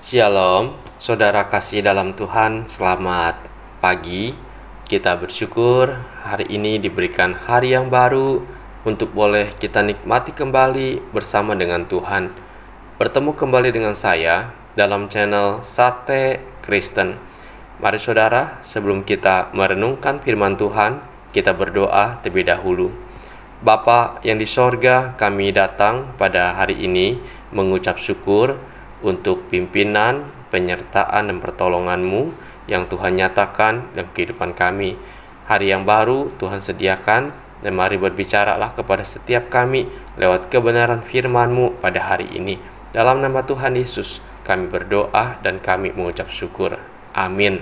Shalom, saudara kasih dalam Tuhan, selamat pagi. Kita bersyukur hari ini diberikan hari yang baru untuk boleh kita nikmati kembali bersama dengan Tuhan. Bertemu kembali dengan saya dalam channel Sate Kristen. Mari saudara, sebelum kita merenungkan firman Tuhan, kita berdoa terlebih dahulu. Bapa yang di sorga, kami datang pada hari ini mengucap syukur untuk pimpinan, penyertaan, dan pertolongan-Mu yang Tuhan nyatakan dalam kehidupan kami. Hari yang baru Tuhan sediakan, dan mari berbicaralah kepada setiap kami lewat kebenaran firman-Mu pada hari ini. Dalam nama Tuhan Yesus kami berdoa dan kami mengucap syukur. Amin.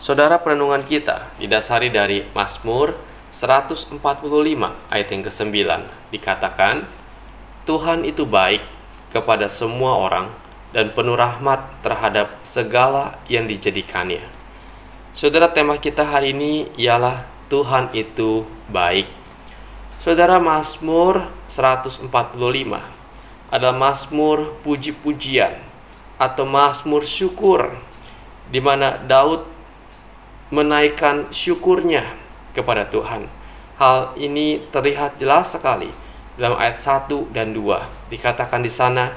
Saudara, perenungan kita didasari dari Mazmur 145 ayat yang ke-9. Dikatakan, Tuhan itu baik kepada semua orang dan penuh rahmat terhadap segala yang dijadikannya. Saudara, tema kita hari ini ialah Tuhan itu baik. Saudara, Mazmur 145 adalah Mazmur puji-pujian atau Mazmur syukur, di mana Daud menaikkan syukurnya kepada Tuhan. Hal ini terlihat jelas sekali dalam ayat 1 dan 2. Dikatakan di sana,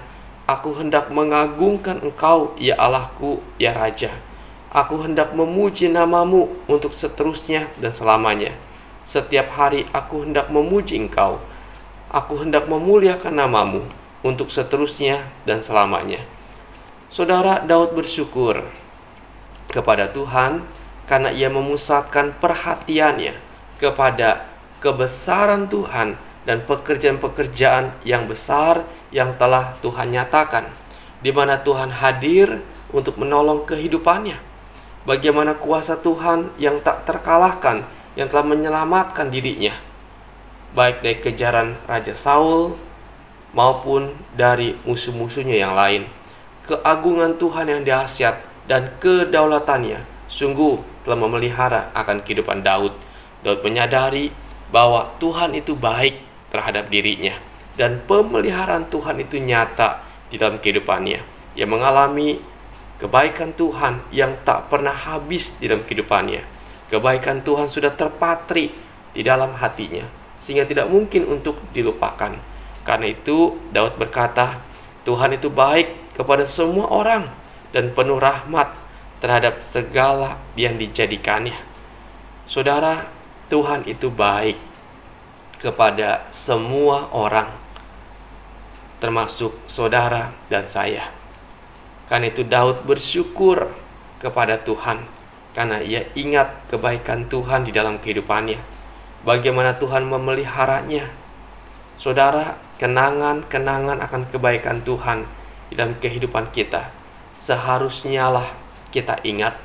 Aku hendak mengagungkan Engkau, ya Allahku, ya Raja. Aku hendak memuji nama-Mu untuk seterusnya dan selamanya. Setiap hari aku hendak memuji Engkau. Aku hendak memuliakan nama-Mu untuk seterusnya dan selamanya. Saudara, Daud bersyukur kepada Tuhan karena ia memusatkan perhatiannya kepada kebesaran Tuhan dan pekerjaan-pekerjaan yang besar yang telah Tuhan nyatakan, di mana Tuhan hadir untuk menolong kehidupannya. Bagaimana kuasa Tuhan yang tak terkalahkan yang telah menyelamatkan dirinya, baik dari kejaran Raja Saul maupun dari musuh-musuhnya yang lain. Keagungan Tuhan yang dahsyat dan kedaulatannya sungguh telah memelihara akan kehidupan Daud. Daud menyadari bahwa Tuhan itu baik terhadap dirinya, dan pemeliharaan Tuhan itu nyata di dalam kehidupannya. Ia mengalami kebaikan Tuhan yang tak pernah habis di dalam kehidupannya. Kebaikan Tuhan sudah terpatri di dalam hatinya, sehingga tidak mungkin untuk dilupakan. Karena itu Daud berkata, Tuhan itu baik kepada semua orang dan penuh rahmat terhadap segala yang dijadikannya. Saudara, Tuhan itu baik kepada semua orang, termasuk saudara dan saya. Karena itu Daud bersyukur kepada Tuhan, karena ia ingat kebaikan Tuhan di dalam kehidupannya, bagaimana Tuhan memeliharanya. Saudara, kenangan-kenangan akan kebaikan Tuhan di dalam kehidupan kita seharusnya lah kita ingat.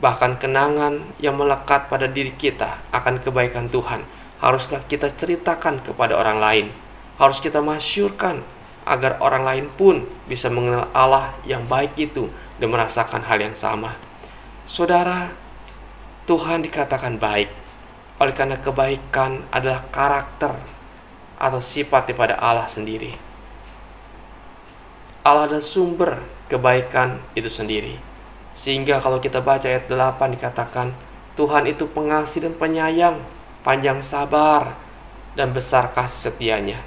Bahkan kenangan yang melekat pada diri kita akan kebaikan Tuhan haruslah kita ceritakan kepada orang lain. Harus kita masyurkan agar orang lain pun bisa mengenal Allah yang baik itu dan merasakan hal yang sama. Saudara, Tuhan dikatakan baik oleh karena kebaikan adalah karakter atau sifat daripada Allah sendiri. Allah adalah sumber kebaikan itu sendiri. Sehingga kalau kita baca ayat 8 dikatakan, Tuhan itu pengasih dan penyayang, panjang sabar, dan besar kasih setianya.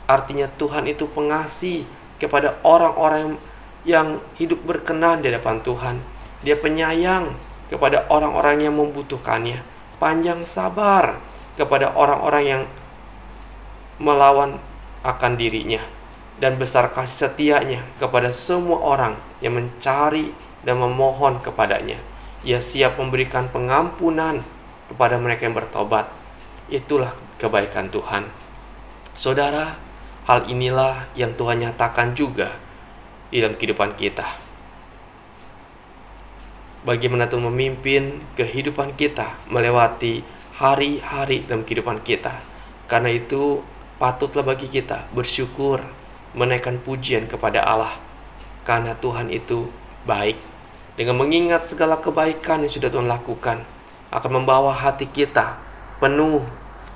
Artinya Tuhan itu pengasih kepada orang-orang yang hidup berkenan di hadapan Tuhan. Dia penyayang kepada orang-orang yang membutuhkannya, panjang sabar kepada orang-orang yang melawan akan dirinya, dan besar kasih setianya kepada semua orang yang mencari dan memohon kepadanya. Ia siap memberikan pengampunan kepada mereka yang bertobat. Itulah kebaikan Tuhan. Saudara, hal inilah yang Tuhan nyatakan juga di dalam kehidupan kita. Bagaimana Tuhan memimpin kehidupan kita melewati hari-hari dalam kehidupan kita. Karena itu patutlah bagi kita bersyukur, menaikkan pujian kepada Allah, karena Tuhan itu baik. Dengan mengingat segala kebaikan yang sudah Tuhan lakukan, akan membawa hati kita penuh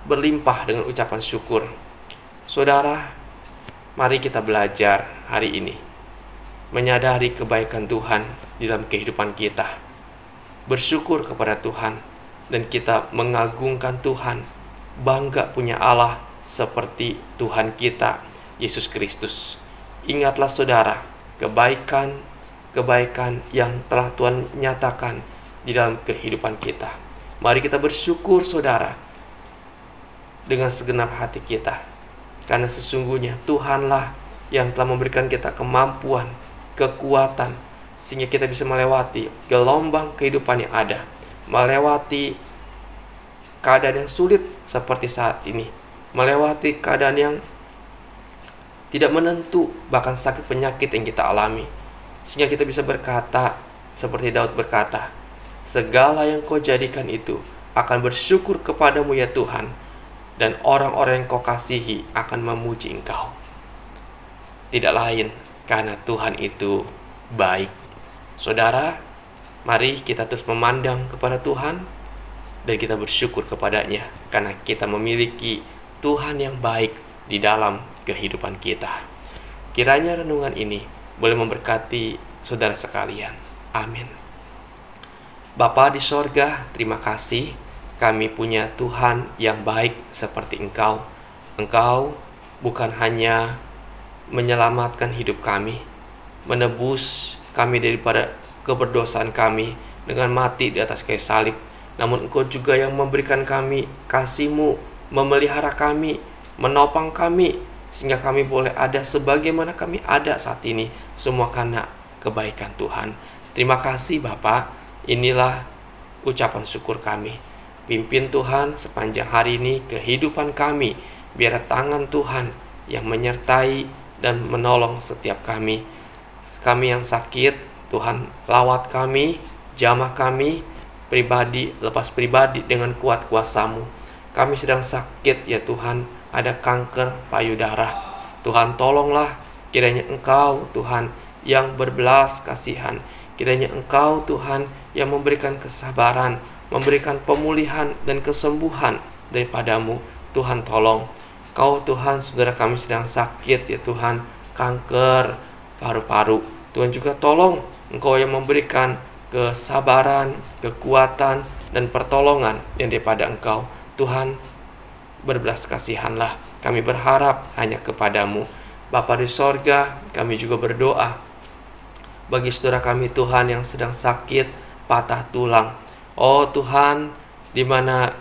berlimpah dengan ucapan syukur. Saudara, mari kita belajar hari ini menyadari kebaikan Tuhan di dalam kehidupan kita, bersyukur kepada Tuhan, dan kita mengagungkan Tuhan, bangga punya Allah seperti Tuhan kita, Yesus Kristus. Ingatlah saudara, kebaikan yang telah Tuhan nyatakan di dalam kehidupan kita. Mari kita bersyukur saudara, dengan segenap hati kita, karena sesungguhnya Tuhanlah yang telah memberikan kita kemampuan, kekuatan, sehingga kita bisa melewati gelombang kehidupan yang ada, melewati keadaan yang sulit seperti saat ini, melewati keadaan yang tidak menentu, bahkan sakit penyakit yang kita alami, sehingga kita bisa berkata seperti Daud berkata, segala yang kau jadikan itu akan bersyukur kepadamu ya Tuhan, dan orang-orang yang kau kasihi akan memuji Engkau. Tidak lain karena Tuhan itu baik. Saudara, mari kita terus memandang kepada Tuhan dan kita bersyukur kepadanya, karena kita memiliki Tuhan yang baik di dalam kehidupan kita. Kiranya renungan ini boleh memberkati saudara sekalian. Amin. Bapa di sorga, terima kasih kami punya Tuhan yang baik seperti Engkau. Engkau bukan hanya menyelamatkan hidup kami, menebus kami daripada keberdosaan kami dengan mati di atas kayu salib, namun Engkau juga yang memberikan kami kasih-Mu, memelihara kami, menopang kami, sehingga kami boleh ada sebagaimana kami ada saat ini, semua karena kebaikan Tuhan. Terima kasih Bapa. Inilah ucapan syukur kami. Pimpin Tuhan sepanjang hari ini kehidupan kami, biar tangan Tuhan yang menyertai dan menolong setiap kami. Kami yang sakit, Tuhan lawat kami, jamah kami, pribadi lepas pribadi dengan kuat kuasa-Mu. Kami sedang sakit ya Tuhan, ada kanker payudara. Tuhan tolonglah, kiranya Engkau Tuhan yang berbelas kasihan, kiranya Engkau Tuhan yang memberikan kesabaran, memberikan pemulihan dan kesembuhan daripada-Mu. Tuhan tolong. Kau Tuhan, saudara kami sedang sakit ya Tuhan, kanker paru-paru. Tuhan juga tolong, Engkau yang memberikan kesabaran, kekuatan, dan pertolongan yang daripada Engkau. Tuhan, berbelas kasihanlah. Kami berharap hanya kepada-Mu. Bapa di sorga, kami juga berdoa bagi saudara kami Tuhan yang sedang sakit, patah tulang. Oh Tuhan, di mana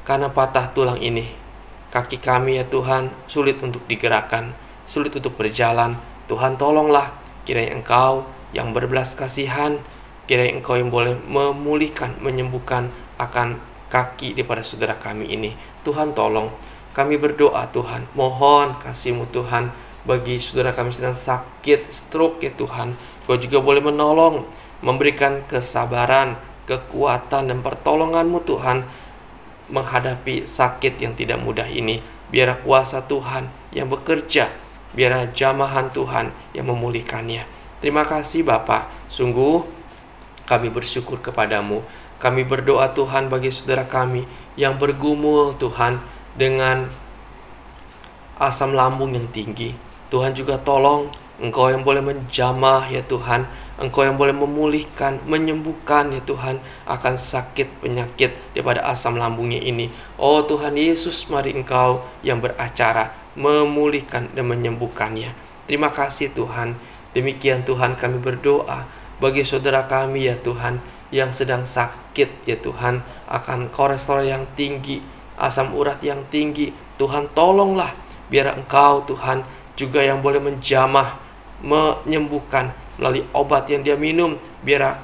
karena patah tulang ini, kaki kami ya Tuhan sulit untuk digerakkan, sulit untuk berjalan. Tuhan tolonglah, kiranya Engkau yang berbelas kasihan, kiranya Engkau yang boleh memulihkan, menyembuhkan akan kaki daripada saudara kami ini. Tuhan tolong, kami berdoa Tuhan, mohon kasih-Mu Tuhan bagi saudara kami sedang sakit stroke ya Tuhan. Kau juga boleh menolong, memberikan kesabaran, kekuatan, dan pertolongan-Mu Tuhan menghadapi sakit yang tidak mudah ini. Biar kuasa Tuhan yang bekerja, biar jamahan Tuhan yang memulihkannya. Terima kasih Bapa, sungguh kami bersyukur kepada-Mu. Kami berdoa Tuhan bagi saudara kami yang bergumul Tuhan dengan asam lambung yang tinggi. Tuhan juga tolong, Engkau yang boleh menjamah ya Tuhan, Engkau yang boleh memulihkan, menyembuhkan ya Tuhan akan sakit penyakit daripada asam lambungnya ini. Oh Tuhan Yesus, mari Engkau yang beracara memulihkan dan menyembuhkannya. Terima kasih Tuhan. Demikian Tuhan kami berdoa bagi saudara kami ya Tuhan yang sedang sakit ya Tuhan akan kolesterol yang tinggi, asam urat yang tinggi. Tuhan tolonglah, biar Engkau Tuhan juga yang boleh menjamah, menyembuhkan melalui obat yang dia minum, biar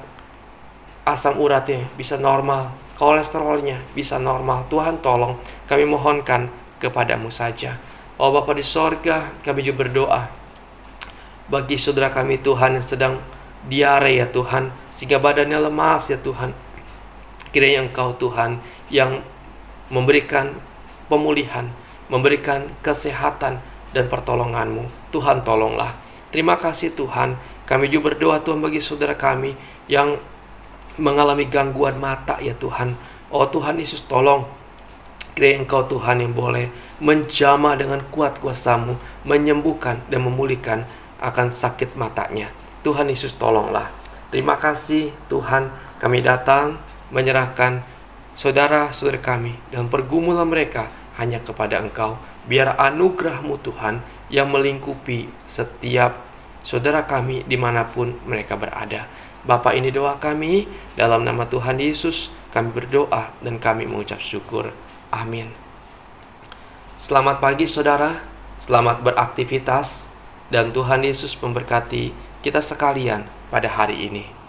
asam uratnya bisa normal, kolesterolnya bisa normal. Tuhan tolong, kami mohonkan kepada-Mu saja. Oh Bapa di sorga, kami juga berdoa bagi saudara kami Tuhan yang sedang diare ya Tuhan, sehingga badannya lemas ya Tuhan. Kiranya Engkau Tuhan yang memberikan pemulihan, memberikan kesehatan dan pertolongan-Mu. Tuhan tolonglah. Terima kasih Tuhan. Kami juga berdoa Tuhan bagi saudara kami yang mengalami gangguan mata ya Tuhan. Oh Tuhan Yesus tolong, kiranya Engkau Tuhan yang boleh menjamah dengan kuat kuasa-Mu, menyembuhkan dan memulihkan akan sakit matanya. Tuhan Yesus tolonglah. Terima kasih Tuhan, kami datang menyerahkan saudara-saudara kami dan pergumulan mereka hanya kepada Engkau. Biar anugerah-Mu Tuhan yang melingkupi setiap saudara kami dimanapun mereka berada. Bapa, ini doa kami, dalam nama Tuhan Yesus kami berdoa dan kami mengucap syukur. Amin. Selamat pagi saudara, selamat beraktivitas, dan Tuhan Yesus memberkati kita sekalian pada hari ini.